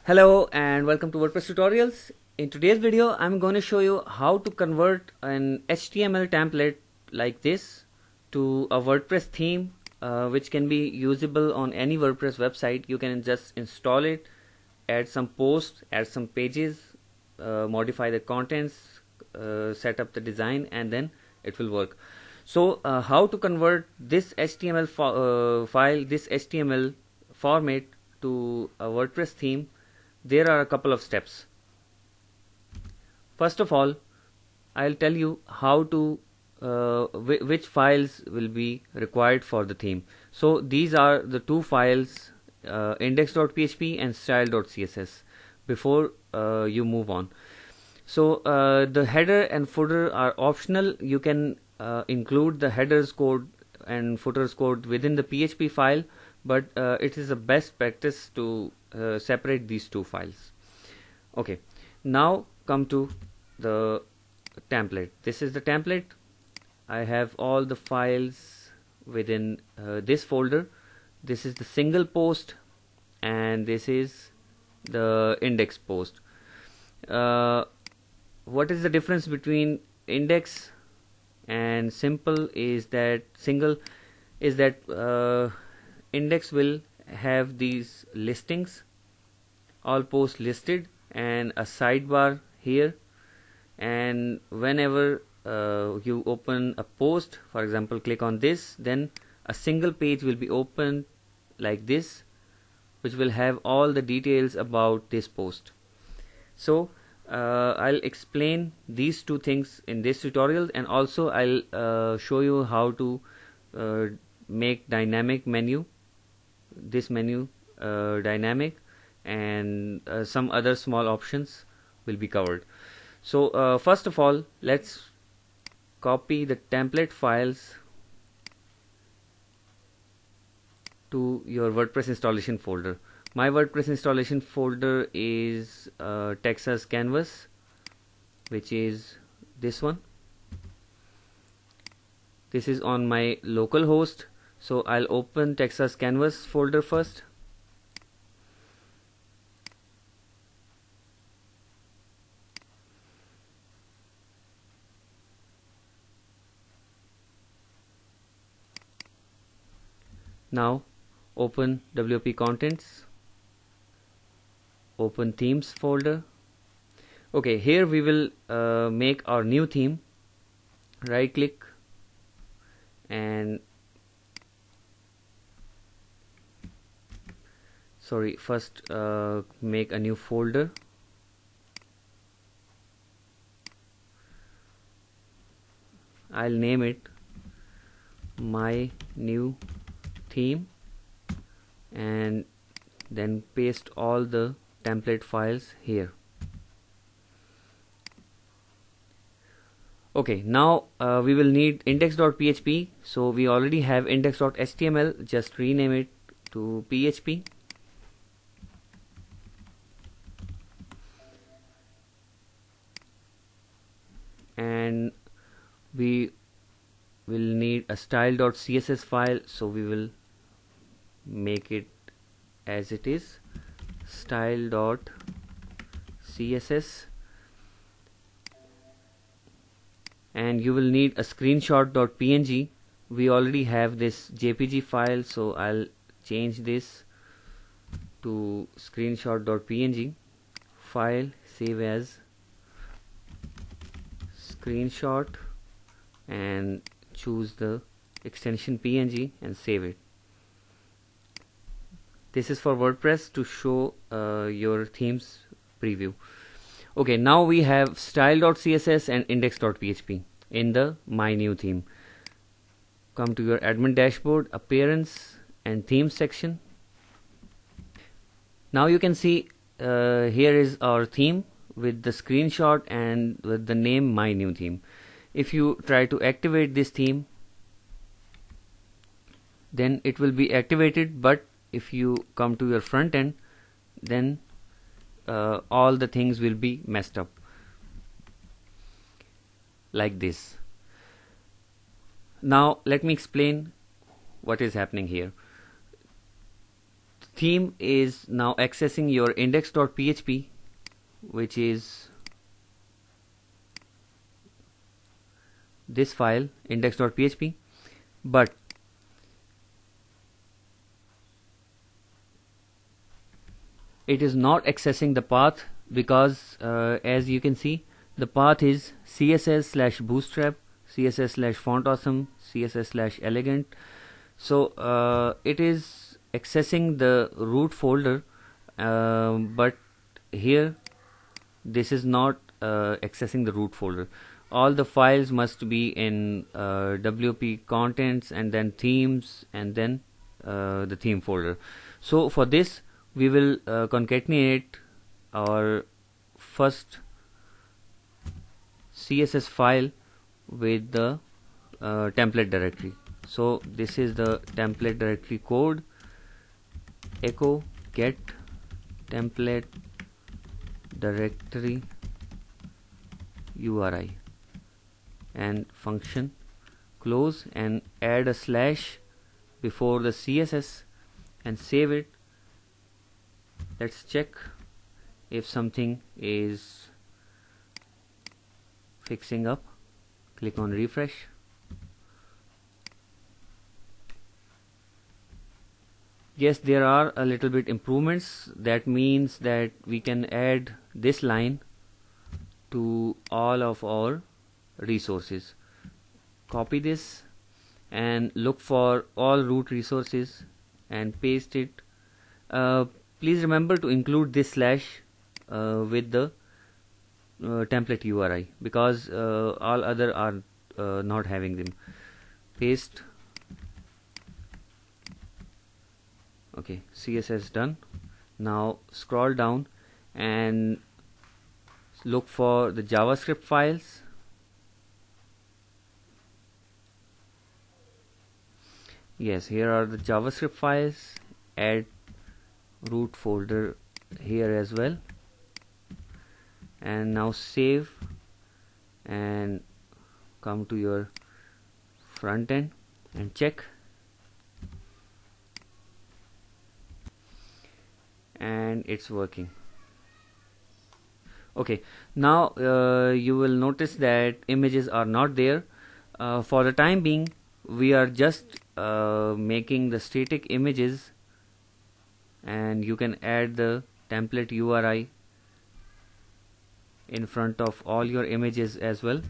Hello and welcome to WordPress tutorials. In today's video I'm going to show you how to convert an HTML template like this to a WordPress theme which can be usable on any WordPress website. You can just install it, add some posts, add some pages, modify the contents, set up the design, and then it will work. So how to convert this HTML file, this HTML format to a WordPress theme? There are a couple of steps. First of all, I'll tell you how to which files will be required for the theme. So these are the two files, index.php and style.css, before you move on. So the header and footer are optional. You can include the headers code and footers code within the PHP file, but it is a best practice to separate these two files. Okay, now come to the template. This is the template. I have all the files within this folder. This is the single post and this is the index post. What is the difference between index and simple is that index will have these listings, all posts listed, and a sidebar here, and whenever you open a post, for example click on this, then a single page will be opened like this, which will have all the details about this post. So I'll explain these two things in this tutorial, and also I'll show you how to make dynamic menu, this menu dynamic, and some other small options will be covered. So first of all, let's copy the template files to your WordPress installation folder. My WordPress installation folder is Texas Canvas, which is this one. This is on my local host, so I'll open Texas Canvas folder first. Now open WP contents, open themes folder. Okay, here we will make our new theme. Right click and first make a new folder. I'll name it my new theme, and then paste all the template files here. Okay, now we will need index.php. so we already have index.html, just rename it to PHP. And we will need a style.css file, so we will make it as it is, style.css. and you will need a screenshot.png. we already have this JPG file, so I'll change this to screenshot.png file, save as screenshot, and choose the extension PNG and save it. This is for WordPress to show your themes preview. Okay, now we have style.css and index.php in the my new theme. Come to your admin dashboard, appearance and themes section. Now you can see here is our theme with the screenshot and with the name my new theme. If you try to activate this theme, then it will be activated, but if you come to your front end, then all the things will be messed up like this. Now let me explain what is happening here. theme is now accessing your index.php, which is this file index.php, but it is not accessing the path because as you can see, the path is css/bootstrap, css/fontawesome, css/elegant. So it is accessing the root folder, but here this is not accessing the root folder. All the files must be in WP contents and then themes and then the theme folder. So for this we will concatenate our first CSS file with the template directory. So this is the template directory code: echo get template directory URI, and function close and add a slash before the CSS and save it. Let's check if something is fixing up. Click on refresh. Yes, there are a little bit improvements. That means that we can add this line to all of our resources. Copy this and look for all root resources and paste it. Please remember to include this slash with the template URI, because all other are not having them. Paste. Okay, CSS done. Now scroll down and look for the JavaScript files. Yes, here are the JavaScript files. Add root folder here as well, and now save and come to your front end and check, and it's working. Okay, now you will notice that images are not there. For the time being we are just making the static images, and you can add the template URI in front of all your images as well.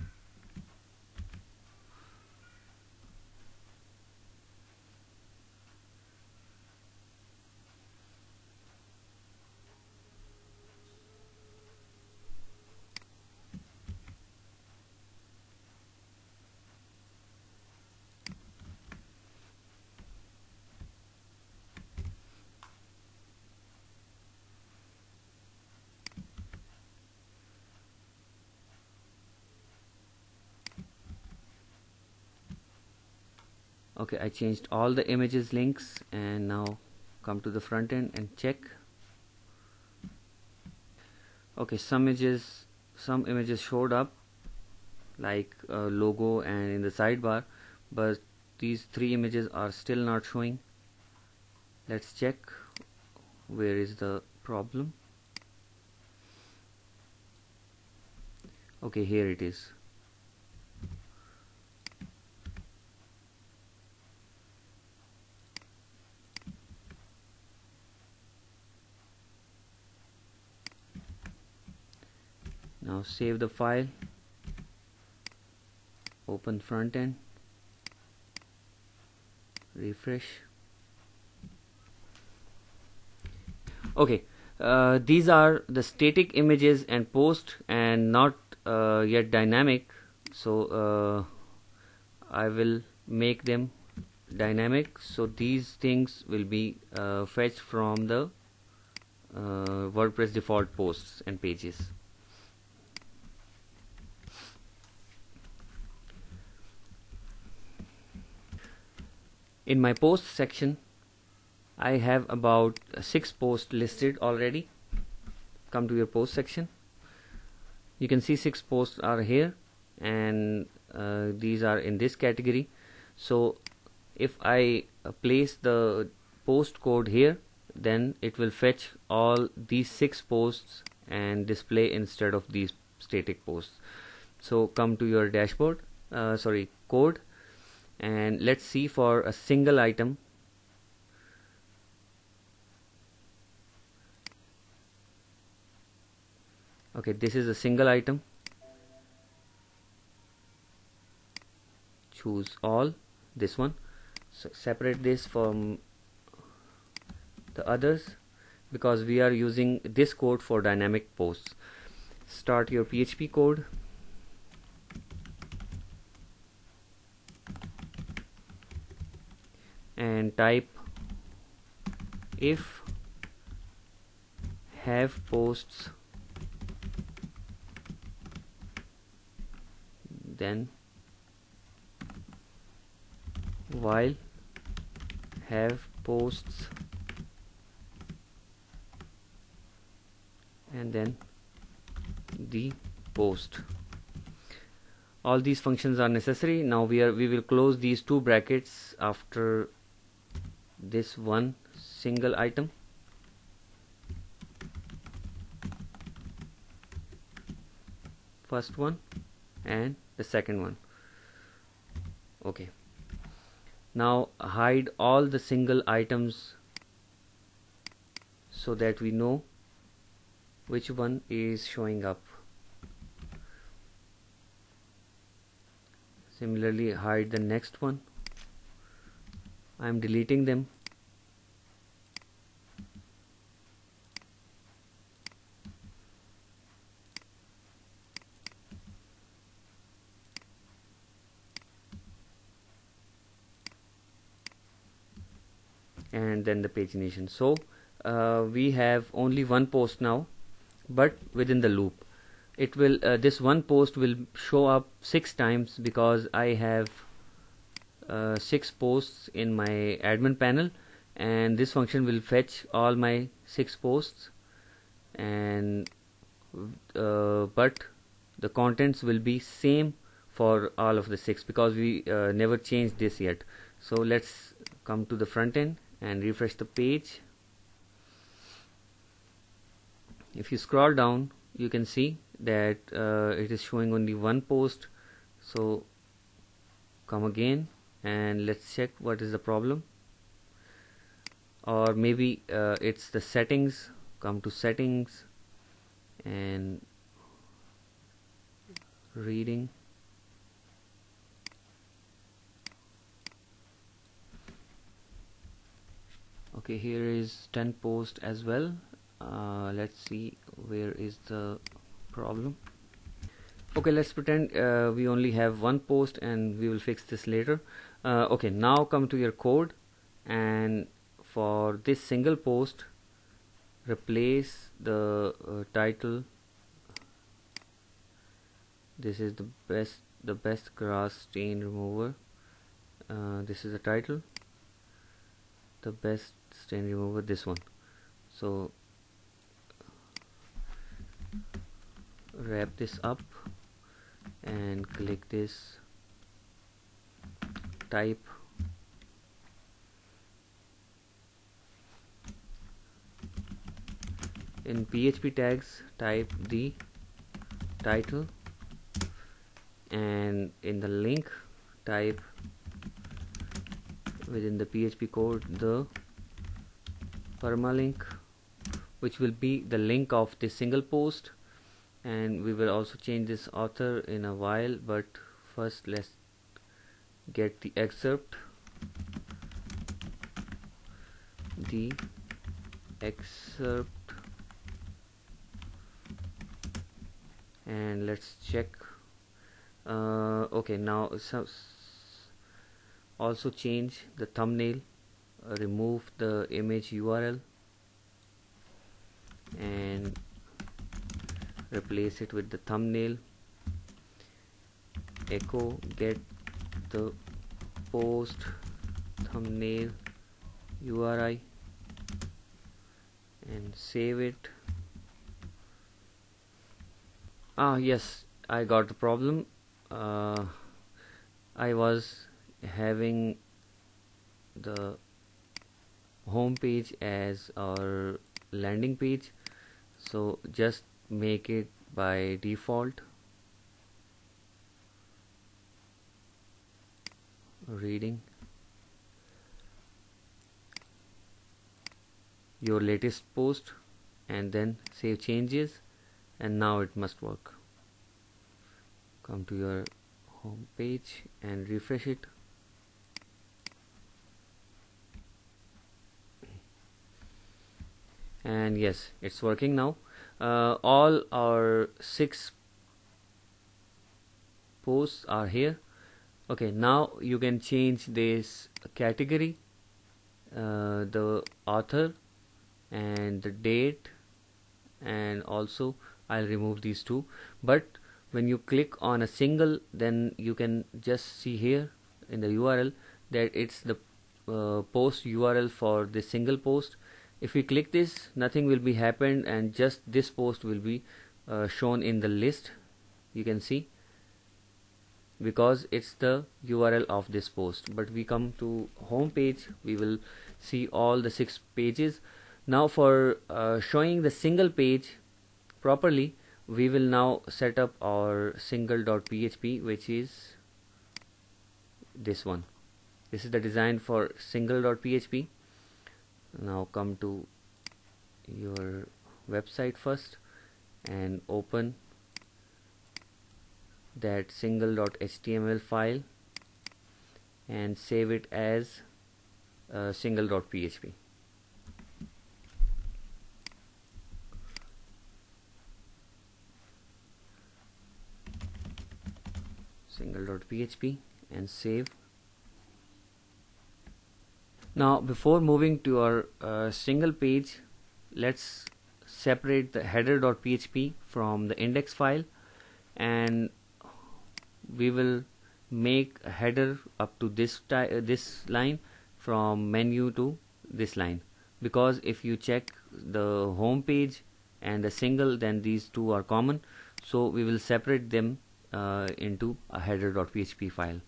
Okay, I changed all the images links, and now come to the front end and check. Okay, some images showed up like a logo and in the sidebar, but these three images are still not showing. Let's check where is the problem. Okay, here it is. Now save the file, open front end, refresh. Okay, these are the static images and post and not yet dynamic, so I will make them dynamic. So these things will be fetched from the WordPress default posts and pages. In my post section I have about 6 posts listed already. Come to your post section. You can see 6 posts are here, and these are in this category. So if I place the post code here, then it will fetch all these 6 posts and display instead of these static posts. So come to your dashboard, code, and let's see for a single item. Okay, this is a single item. Choose all, this one. So separate this from the others because we are using this code for dynamic posts. Start your PHP code. And type if have posts then while have posts and then the post. All these functions are necessary. Now we will close these 2 brackets after this one single item. First one and the second one. Okay. Now hide all the single items so that we know which one is showing up. Similarly, hide the next one. I am deleting them. And then the pagination. So we have only one post now, but within the loop it will this one post will show up 6 times because I have 6 posts in my admin panel, and this function will fetch all my 6 posts, and but the contents will be same for all of the 6 because we never changed this yet. So let's come to the front end and refresh the page. If you scroll down, you can see that it is showing only one post. So come again and let's check what is the problem, or maybe it's the settings. Come to settings and reading. Okay, here is 10 post as well. Let's see where is the problem. Okay, let's pretend we only have one post and we will fix this later. Okay, now come to your code, and for this single post replace the title. This is the best grass stain remover. This is the title, the best stain remover, this one. So wrap this up and click this, type in PHP tags, type the title, and in the link type within the PHP code the permalink, which will be the link of this single post. And we will also change this author in a while, but first let's get the excerpt. The excerpt, and let's check. Okay, now also change the thumbnail, remove the image URL and replace it with the thumbnail. Echo get the post thumbnail URI and save it. Yes, I got the problem. I was having the home page as our landing page, so just make it by default reading your latest post and then save changes, and now it must work. Come to your home page and refresh it. And yes, it's working now. All our 6 posts are here. Okay, now you can change this category, the author and the date, and also I'll remove these two. But when you click on a single, then you can just see here in the URL that it's the post URL for this single post. If we click this, nothing will be happened, and just this post will be shown in the list. You can see, because it's the URL of this post. But we come to home page, we will see all the 6 pages. Now for showing the single page properly, we will now set up our single.php, which is this one. This is the design for single.php. Now come to your website first and open that single.html file and save it as single.php. Single.php and save. Now before moving to our single page, let's separate the header.php from the index file, and we will make a header up to this line, from menu to this line, because if you check the home page and the single, then these two are common, so we will separate them into a header.php file.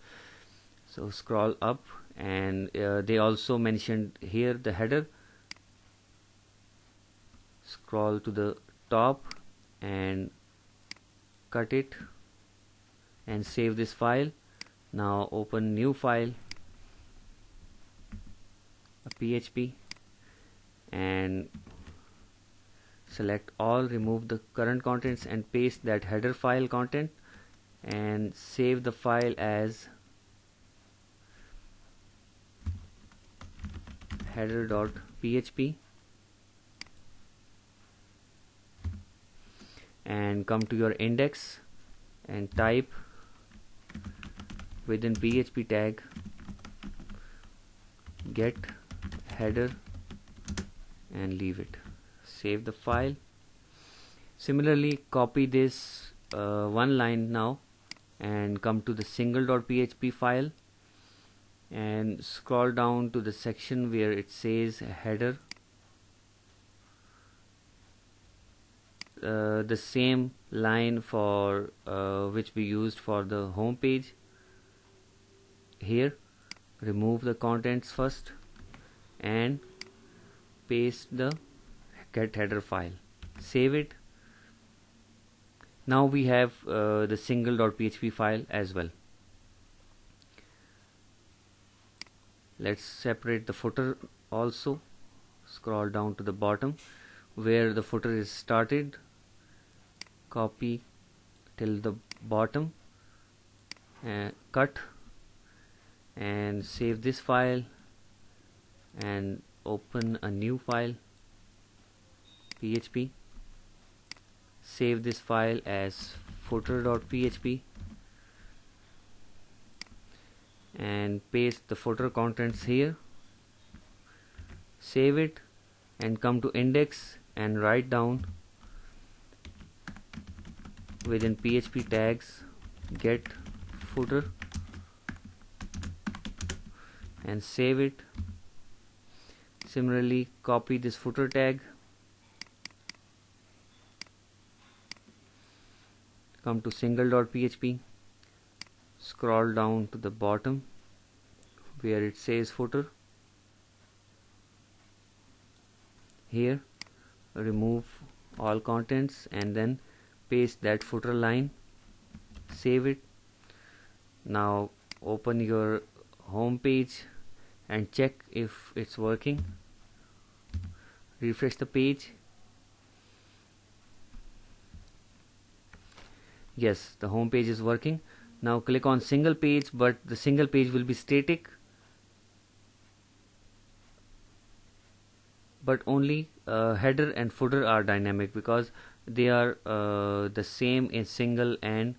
So scroll up, and they also mentioned here the header. Scroll to the top and cut it and save this file. Now open new file, a PHP, and select all, remove the current contents and paste that header file content, and save the file as header.php, and come to your index and type within PHP tag get header and leave it. Save the file. Similarly, copy this one line now and come to the single.php file and scroll down to the section where it says header. The same line for which we used for the home page. Here, remove the contents first and paste the get header file. Save it. Now we have the single.php file as well. Let's separate the footer also. Scroll down to the bottom where the footer is started. Copy till the bottom, cut and save this file and open a new file, PHP. Save this file as footer.php and paste the footer contents here. Save it and come to index and write down within PHP tags get footer and save it. Similarly, copy this footer tag, come to single.php, scroll down to the bottom where it says footer, here remove all contents and then paste that footer line, save it. Now open your home page and check if it's working. Refresh the page. Yes, the home page is working. Now click on single page, but the single page will be static, but only header and footer are dynamic because they are the same in single and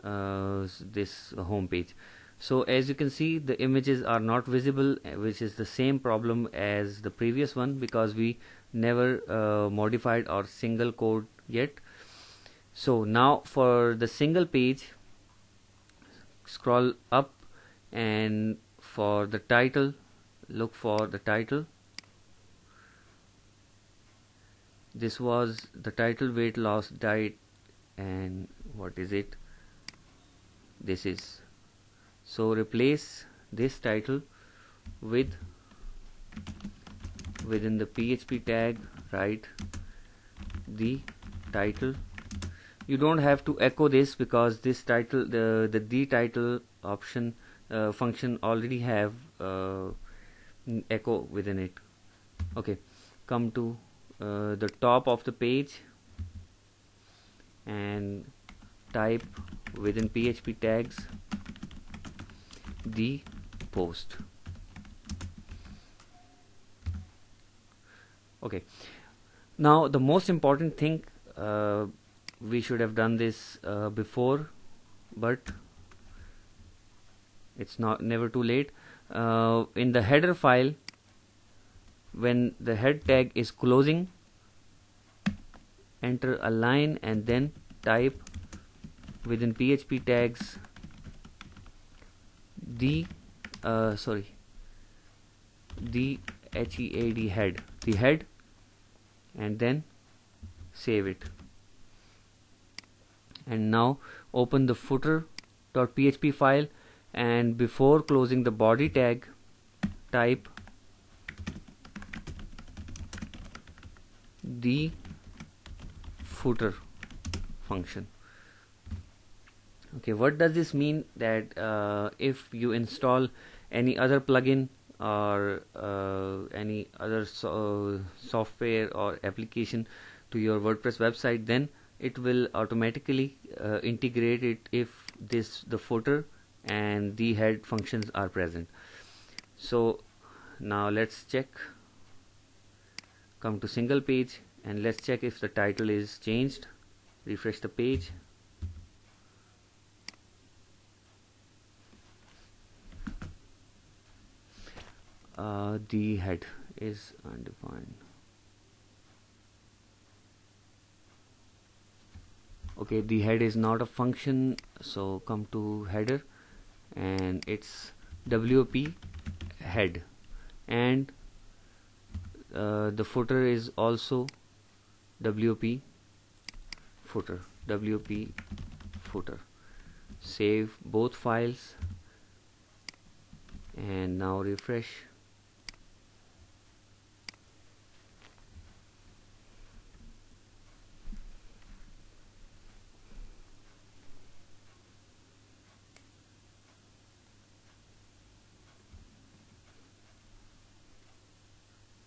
this home page. So as you can see, the images are not visible, which is the same problem as the previous one because we never modified our single code yet. So now for the single page, scroll up, and for the title, look for the title. This was the title, weight loss diet, and what is it? This is. So replace this title with, within the PHP tag, write the title. You don't have to echo this because this title, the title option function already have echo within it. Okay, come to the top of the page and type within PHP tags the post. Okay, now the most important thing, we should have done this before, but it's never too late. In the header file, when the head tag is closing, enter a line and then type within PHP tags the head, the head, and then save it. And now open the footer.php file, and before closing the body tag, type the footer function. Okay, what does this mean? That if you install any other plugin or any other software or application to your WordPress website, then it will automatically integrate it if the footer and the head functions are present. So now let's check. Come to single page and let's check if the title is changed. Refresh the page. The head is undefined. Okay, the head is not a function, so come to header and it's WP head, and the footer is also WP footer. Save both files and now refresh.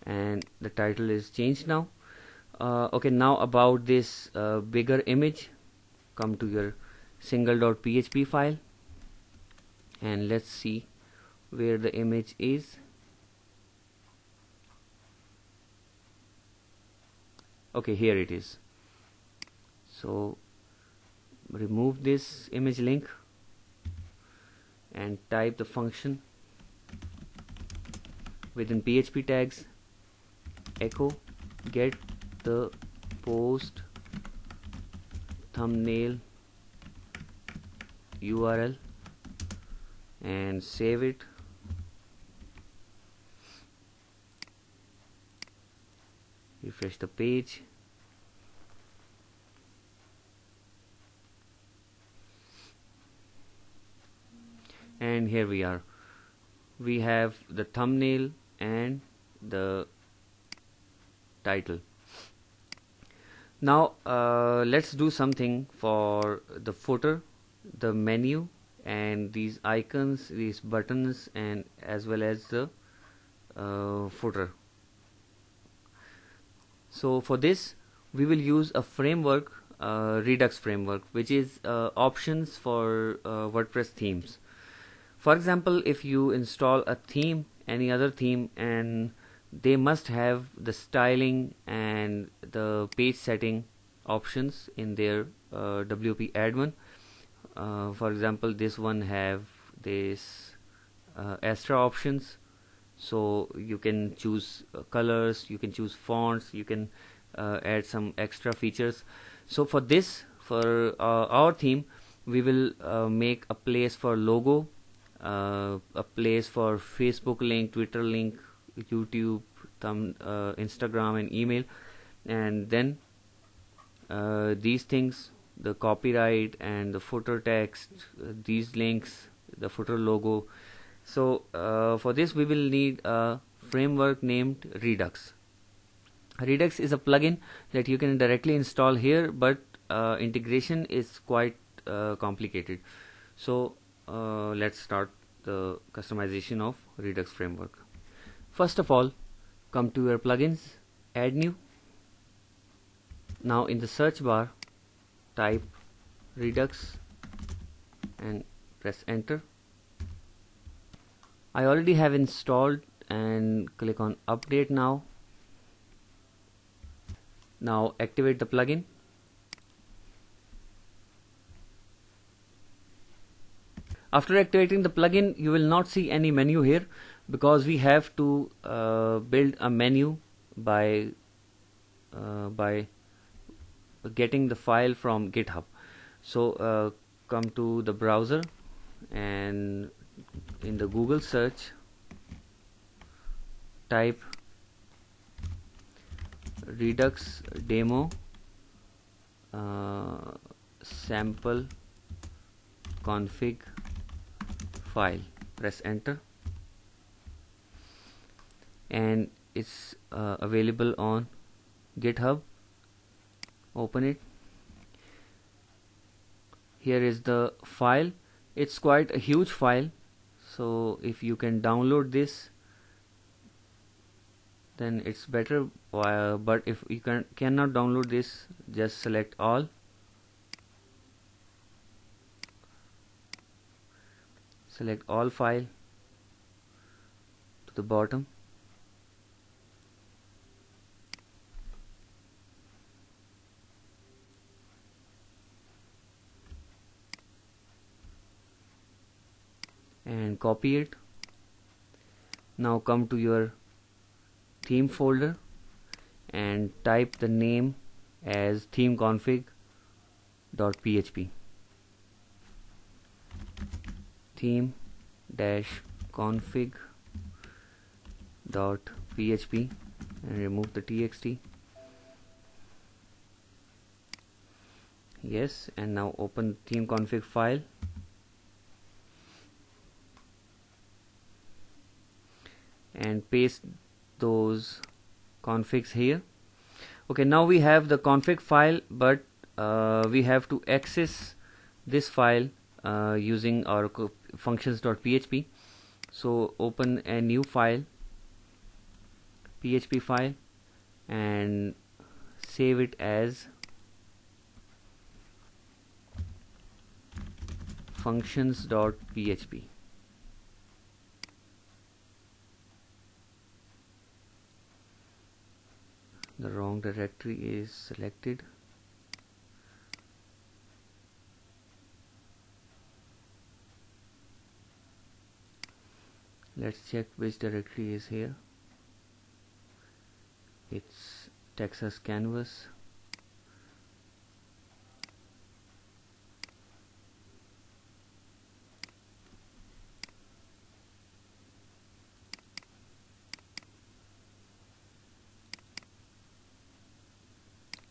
And the title is changed now. Okay, now about this bigger image, come to your single.php file and let's see where the image is. Okay, here it is. So remove this image link and type the function within PHP tags echo get the post thumbnail URL and save it. Refresh the page. And here we are. We have the thumbnail and the title. Now let's do something for the footer, the menu, and these icons, these buttons, and as well as the footer. So for this we will use a framework, Redux framework, which is options for WordPress themes. For example, if you install a theme, any other theme, and they must have the styling and the page setting options in their WP admin. For example, this one have this extra options, so you can choose colors, you can choose fonts, you can add some extra features. So for this, for our theme, we will make a place for logo, a place for Facebook link, Twitter link, YouTube, Instagram, and email, and then these things, the copyright and the footer text, these links, the footer logo. So for this we will need a framework named Redux. Redux is a plugin that you can directly install here, but integration is quite complicated. So let's start the customization of Redux framework. First of all, come to your plugins, add new. Now in the search bar, type Redux and press enter. I already have installed, and click on update now. Now activate the plugin. After activating the plugin, you will not see any menu here, because we have to build a menu by getting the file from GitHub. So come to the browser, and in the Google search type Redux demo sample config file, press enter, and it's available on GitHub. Open it. Here is the file. It's quite a huge file, so if you can download this, then it's better, but if you cannot download this, just select all, select all file to the bottom, and copy it. Now come to your theme folder and type the name as themeconfig.php, theme-config.php, and remove the txt. Yes, and now open theme config file, and paste those configs here. Okay, now we have the config file, but we have to access this file using our functions.php. So open a new file, PHP file, and save it as functions.php. The wrong directory is selected. Let's check which directory is here. It's Texas Canvas.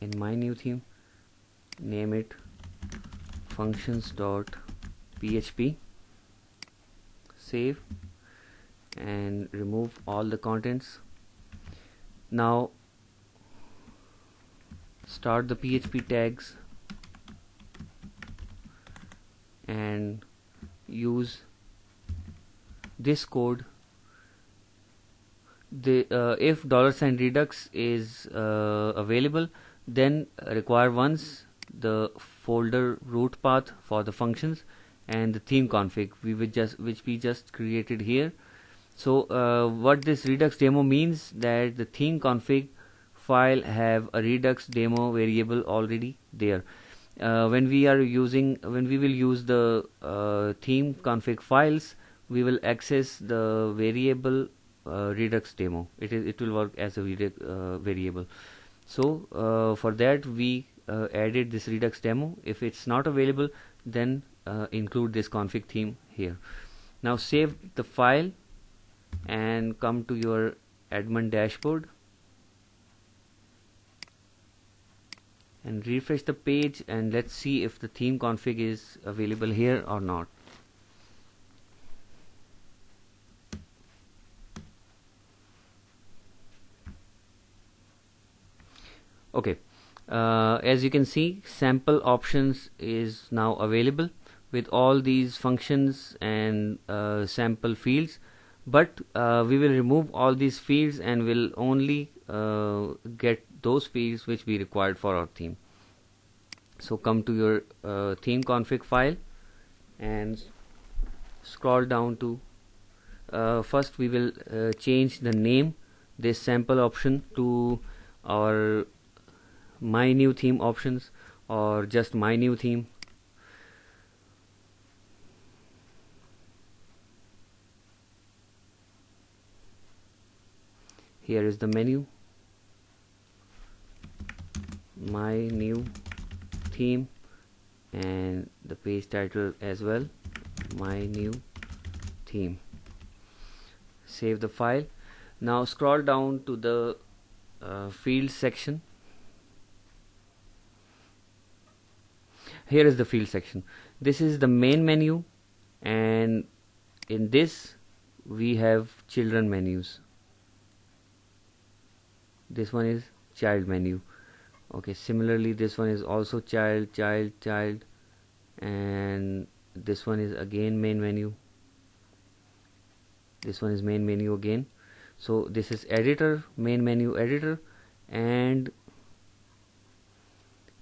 In my new theme, name it functions.php. Save and remove all the contents. Now start the PHP tags and use this code. If $Redux is available, then require once the folder root path for the functions and the theme config which we just created here. So what this Redux demo means, that the theme config file have a Redux demo variable already there. When we will use the theme config files, we will access the variable Redux demo. It will work as a variable. So for that we added this Redux demo. If it's not available, then include this config theme here. Now save the file and come to your admin dashboard and refresh the page, and let's see if the theme config is available here or not. Okay, as you can see, sample options is now available with all these functions and sample fields, but we will remove all these fields and will only get those fields which we required for our theme. So come to your theme config file and scroll down to first we will change the name, this sample option, to our my new theme options or just my new theme. Here is the menu, my new theme, and the page title as well, my new theme. Save the file. Now scroll down to the fields section. Here is the field section. This is the main menu, and in this we have children menus. This one is child menu. Okay, similarly this one is also child, and this one is again main menu. This one is main menu again. So this is editor, main menu editor, and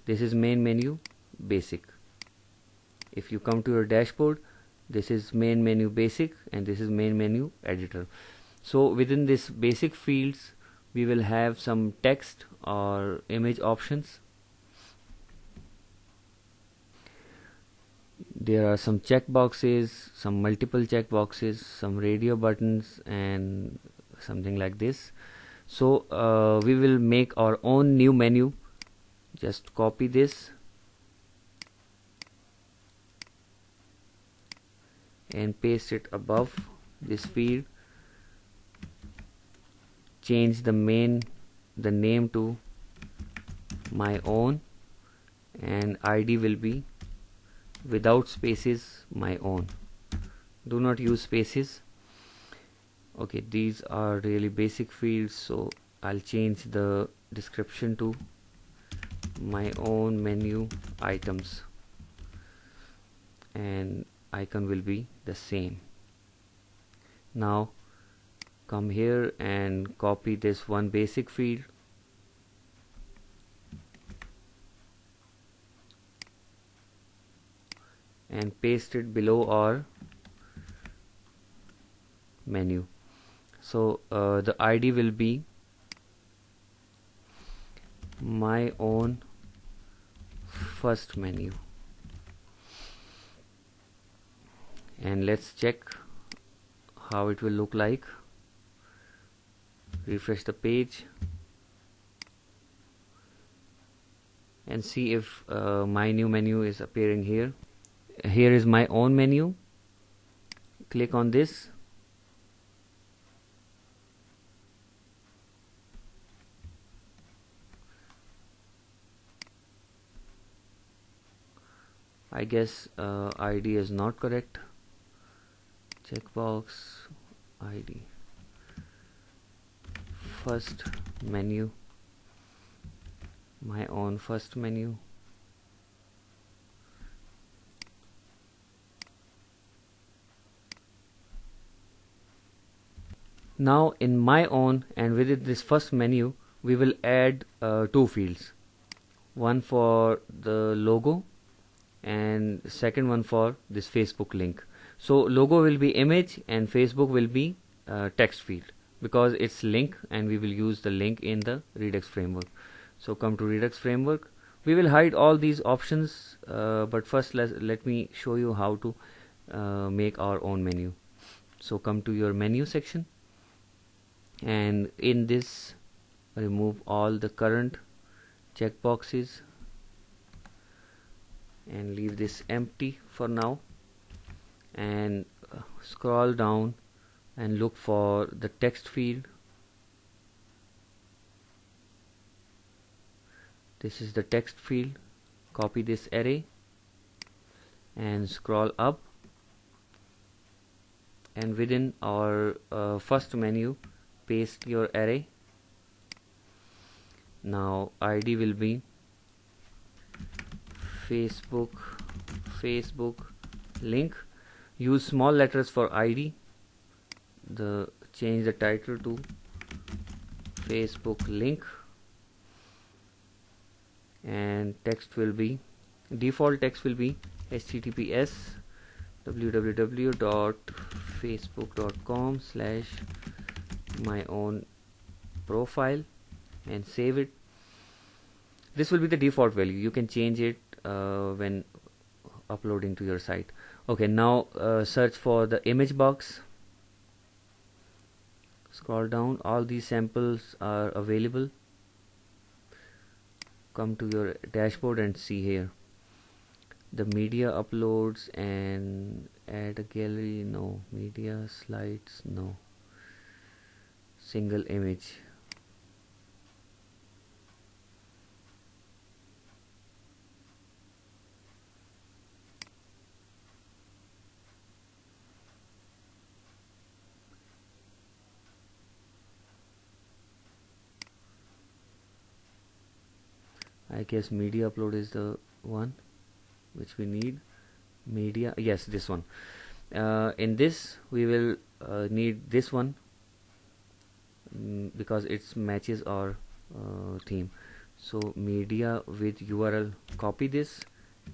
this is main menu basic. If you come to your dashboard, this is main menu basic and this is main menu editor. So within this basic fields we will have some text or image options. There are some checkboxes, some multiple checkboxes, some radio buttons, and something like this. So we will make our own new menu. Just copy this and paste it above this field. Change the name to my own, and ID will be without spaces, my own. Do not use spaces. Okay, these are really basic fields, so I'll change the description to my own menu items, and icon will be the same. Now come here and copy this one basic field and paste it below our menu. So the ID will be my own first menu, and let's check how it will look like. Refresh the page and see if my new menu is appearing here. Here is my own menu. Click on this. I guess ID is not correct. Checkbox ID first menu. my own first menu. Now in my own and within this first menu we will add two fields, one for the logo and second one for this Facebook link. So logo will be image and Facebook will be text field, because it's link and we will use the link in the Redux framework. So come to Redux framework. We will hide all these options, but first let me show you how to make our own menu. So come to your menu section, and in this remove all the current checkboxes and leave this empty for now, and scroll down and look for the text field. This is the text field. Copy this array and scroll up, and within our first menu paste your array. Now ID will be Facebook link. Use small letters for ID. Change the title to Facebook link, and text will be, default text will be https www.facebook.com/my-own-profile, and save it. This will be the default value. You can change it when uploading to your site. Okay, now search for the image box. Scroll down, all these samples are available. Come to your dashboard and see here the media uploads and add a gallery, no. Media slides, no. Single image. I guess media upload is the one which we need. Media, yes, this one. In this we will need this one because it matches our theme. So media with URL, copy this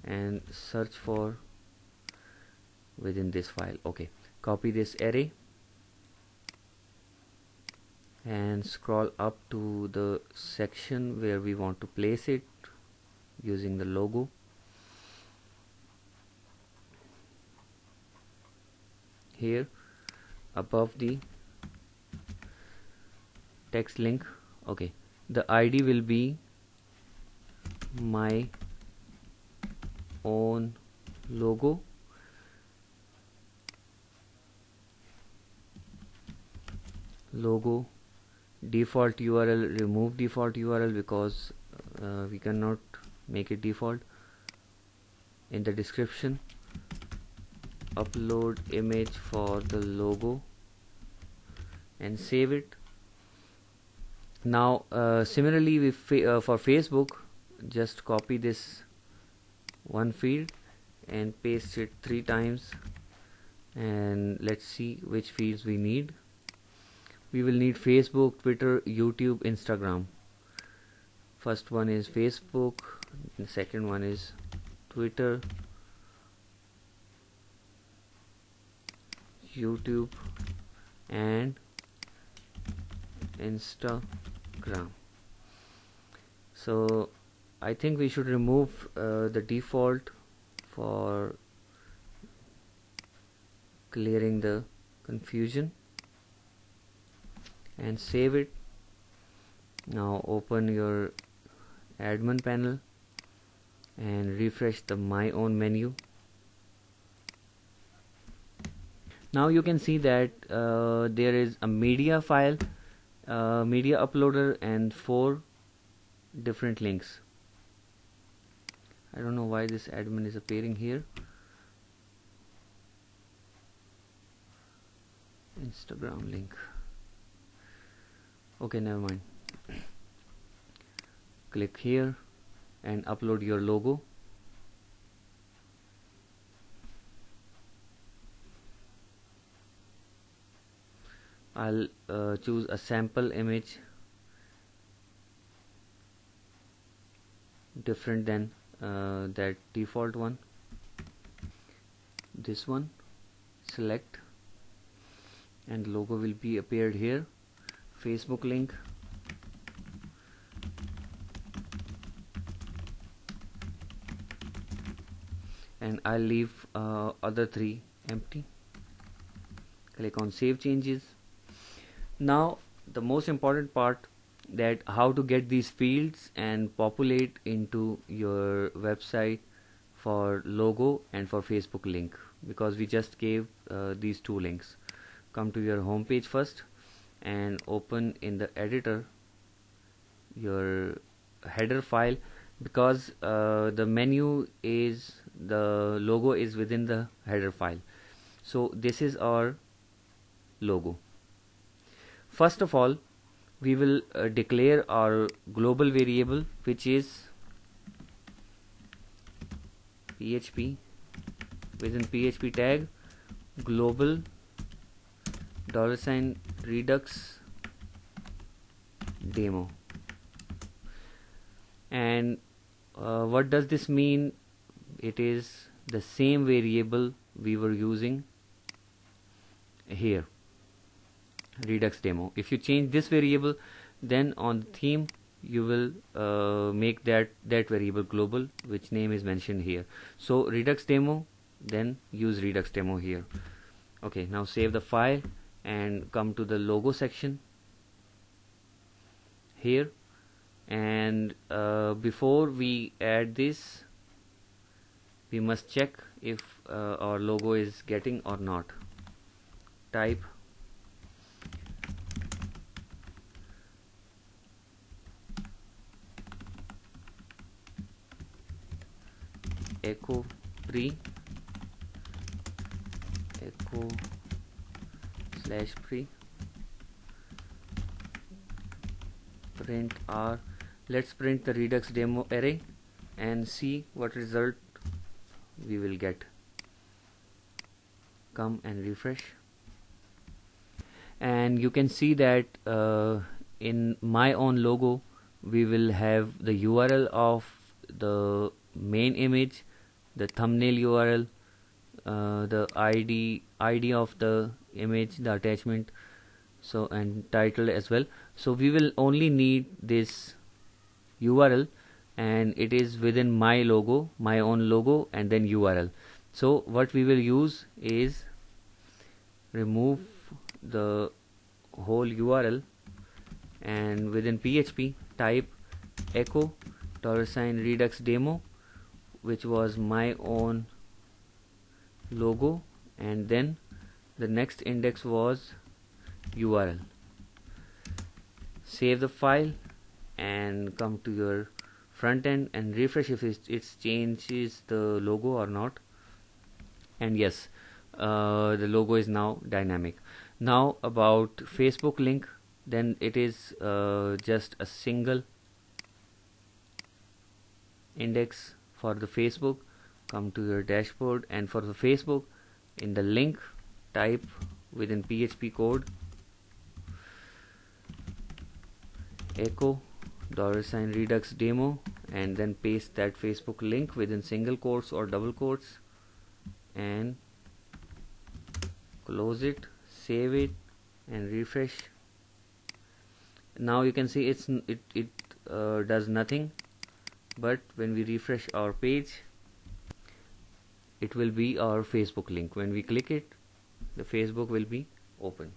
and search for within this file. Okay, copy this array and scroll up to the section where we want to place it using the logo. Here above the text link, okay, the ID will be my own logo. Logo default URL, remove default URL because we cannot make it default. In the description, upload image for the logo and save it. Now similarly with for Facebook, just copy this one field and paste it 3 times, and let's see which fields we need. We will need Facebook, Twitter, YouTube, Instagram. First one is Facebook, the second one is Twitter, YouTube, and Instagram. So I think we should remove the default for clearing the confusion and save it. Now open your admin panel and refresh the my own menu. Now you can see that there is a media file, media uploader, and 4 different links. I don't know why this admin is appearing here. Instagram link. Okay, never mind. click here and upload your logo. I'll choose a sample image different than that default one. This one, select, and logo will be appeared here. Facebook link, and I'll leave other three empty. Click on save changes. Now the most important part, that how to get these fields and populate into your website for logo and for Facebook link, because we just gave these two links. Come to your home page first and open in the editor your header file, because the menu is, the logo is within the header file. So this is our logo. First of all, we will declare our global variable, which is PHP, within PHP tag global $redux demo. And what does this mean? It is the same variable we were using here, Redux demo. If you change this variable, then on the theme you will make that variable global, which name is mentioned here. So Redux demo, then use Redux demo here. Okay, now save the file and come to the logo section here, and before we add this, we must check if our logo is getting or not. Type echo pre echo /pre print r. Let's print the Redux demo array and see what result we will get. Come and refresh, and you can see that in my own logo we will have the URL of the main image, the thumbnail URL, the ID of the image, the attachment, so, and title as well. So we will only need this URL, and it is within my logo, my own logo, and then URL. So what we will use is remove the whole URL, and within PHP type echo $redux demo, which was my own logo, and then the next index was URL. Save the file and come to your front end and refresh if it changes the logo or not. And yes, the logo is now dynamic. Now about Facebook link, then it is just a single index for the Facebook. Come to your dashboard, and for the Facebook, in the link type within PHP code echo $redux demo, and then paste that Facebook link within single quotes or double quotes and close it, save it and refresh. Now you can see it does nothing, but when we refresh our page, it will be our Facebook link. When we click it, the Facebook will be open.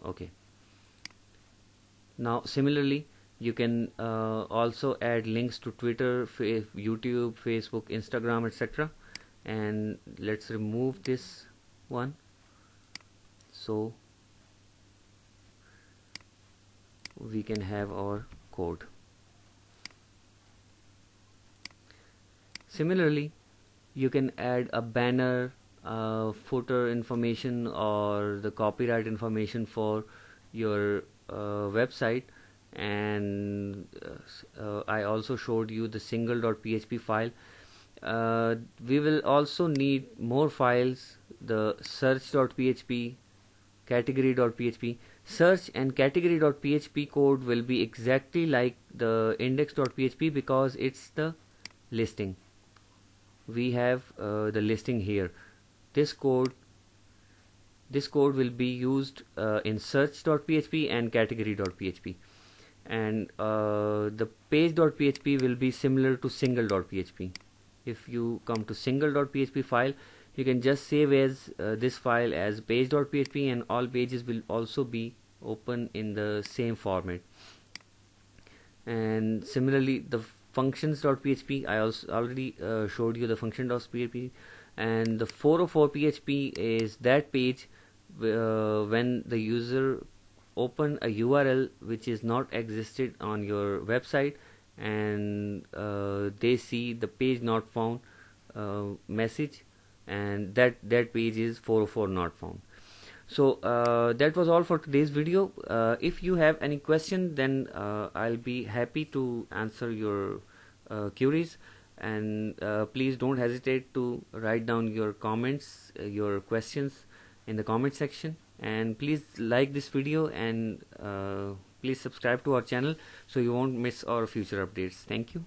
Okay, now similarly you can also add links to Twitter, YouTube, Facebook, Instagram, etc. And let's remove this one, so we can have our code. Similarly, you can add a banner, footer information or the copyright information for your website. And I also showed you the single.php file. We will also need more files, the search.php, category.php. Search and category.php code will be exactly like the index.php because it's the listing. We have the listing here. This code will be used in search.php and category.php, and the page.php will be similar to single.php. If you come to single.php file, you can just save as this file as page.php, and all pages will also be open in the same format. And similarly, the functions.php, I also already showed you the function.php. And the 404 php is that page when the user open a URL which is not existed on your website, and they see the page not found message, and that page is 404 not found. So that was all for today's video. If you have any question, then I'll be happy to answer your queries, and please don't hesitate to write down your comments, your questions in the comment section. And please like this video, and please subscribe to our channel so you won't miss our future updates. Thank you.